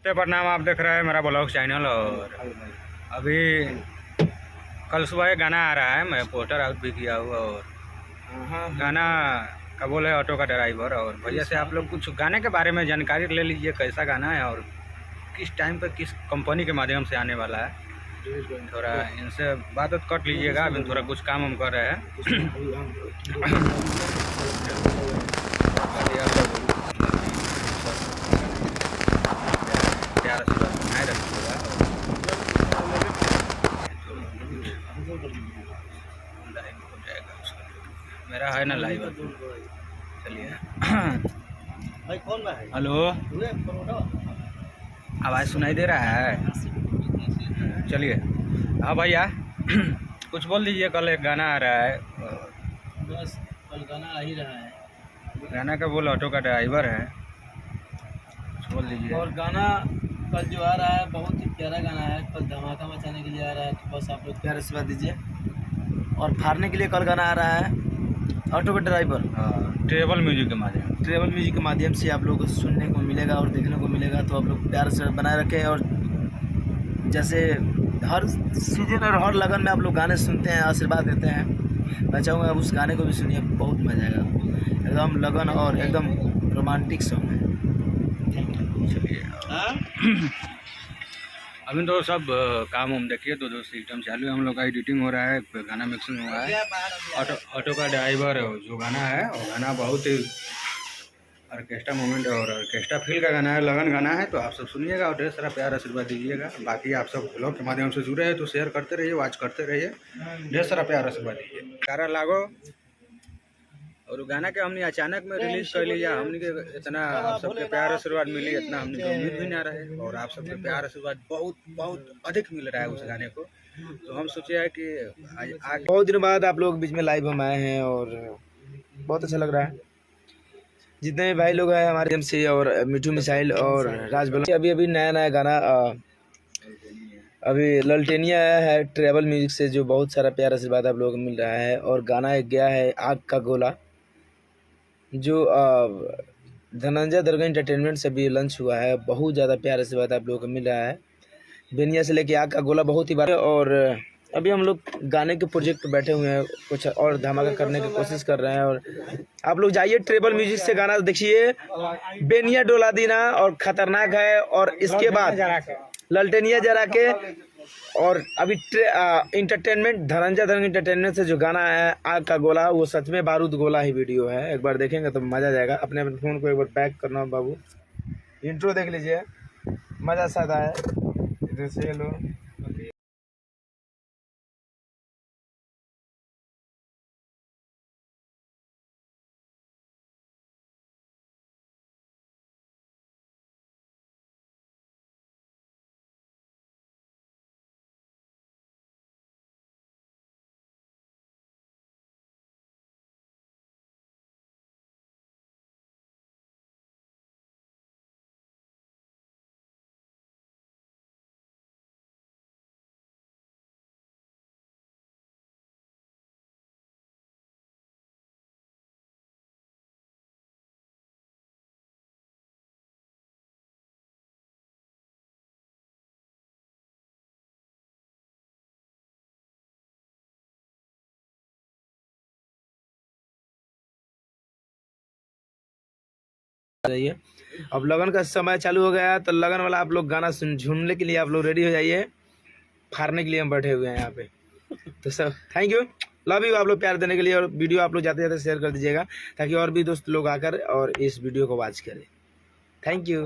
नमस्ते प्रणाम। आप देख रहे हैं मेरा ब्लॉग चैनल। और अभी कल सुबह एक गाना आ रहा है, मैं पोस्टर आउट भी किया हुआ। और गाना का बोल है ऑटो का ड्राइवर। और भैया से आप लोग कुछ गाने के बारे में जानकारी ले लीजिए, कैसा गाना है और किस टाइम पर किस कंपनी के माध्यम से आने वाला है। थोड़ा इनसे बात कर लीजिएगा। अभी थोड़ा कुछ काम हम कर रहे हैं। मेरा है ना लाइव। चलिए हेलो, आवाज़ सुनाई दे रहा है? चलिए हाँ भैया कुछ बोल दीजिए। कल एक गाना आ रहा है। बस कल गाना आ ही रहा है। गाना का बोल ऑटो का ड्राइवर है, कुछ बोल दीजिए। और गाना कल जो आ रहा है बहुत ही प्यारा गाना है। कल धमाका मचाने के लिए आ रहा है, तो बस आप लोग प्यार आशीर्वाद दीजिए। और फाड़ने के लिए कल गाना आ रहा है ऑटो का ड्राइवर। ट्रेवल म्यूजिक के माध्यम से आप लोग को सुनने को मिलेगा और देखने को मिलेगा। तो आप लोग प्यार से बनाए रखें। और जैसे हर सीजन और हर लगन में आप लोग गाने सुनते हैं, आशीर्वाद देते हैं, मैं चाहूँगा उस गाने को भी सुनिए, बहुत मजा आएगा। एकदम लगन और एकदम रोमांटिक सॉन्ग है। अभी तो सब काम हम देखिए तो जो सिस्टम चालू है, हम लोग का एडिटिंग हो रहा है, गाना मिक्सिंग हुआ है। ऑटो का ड्राइवर जो गाना है वो गाना बहुत ही ऑर्केस्ट्रा मोमेंट और ऑर्केस्ट्रा फील का गाना है, लगन गाना है। तो आप सब सुनिएगा और ढेर सारा प्यार आशीर्वाद दीजिएगा। बाकी आप सब ब्लॉग के माध्यम से जुड़े हैं तो शेयर करते रहिए, वॉच करते रहिए, ढेर सारा प्यार आशीर्वाद दीजिए। कारा लागो और गाना के हमने अचानक में रिलीज कर लिया। हमने के इतना आप सबके प्यार आशीर्वाद मिली, इतना हमने को उम्मीद भी ना रहे। और आप सबके प्यार आशीर्वाद बहुत बहुत अधिक मिल रहा है उस गाने को। तो हम सोचे है कि आगे बहुत दिनों बाद आप लोग बीच में लाइव हम आए हैं और बहुत अच्छा लग रहा है। जितने भी भाई लोग हैं हमारे से और मिठू मिसाइल और राज बल, अभी नया गाना अभी ललटेनिया आया है ट्रेवल म्यूजिक से, जो बहुत सारा प्यार आशीर्वाद आप लोगों को मिल रहा है। और गाना एक गया है आग का गोला, जो धनंजय दर्गा एंटरटेनमेंट से भी लॉन्च हुआ है। बहुत ज़्यादा प्यार आशीर्वाद आप लोगों को मिल रहा है। बेनिया से लेके आग का गोला बहुत ही बार। और अभी हम लोग गाने के प्रोजेक्ट पे बैठे हुए हैं, कुछ और धमाका करने की कोशिश कर रहे हैं। और आप लोग जाइए ट्रेवल म्यूजिक से गाना देखिए, बेनिया डोला दीना और खतरनाक है। और इसके बाद ललटेनिया जरा के और अभी इंटरटेनमेंट धनंजय दर्गा एंटरटेनमेंट से जो गाना है आग का गोला, वो सच में बारूद गोला ही वीडियो है। एक बार देखेंगे तो मजा जाएगा। अपने फोन को एक बार बैक करना बाबू, इंट्रो देख लीजिए, मजा साथ आया। इधर से लो। अब लगन का समय चालू हो गया है, तो लगन वाला आप लोग गाना झूमने के लिए आप लोग रेडी हो जाइए। फाड़ने के लिए हम बैठे हुए हैं यहाँ पे। तो सब थैंक यू, लव यू आप लोग प्यार देने के लिए। और वीडियो आप लोग जाते जाते शेयर कर दीजिएगा, ताकि और भी दोस्त लोग आकर और इस वीडियो को वॉच करें। Thank you.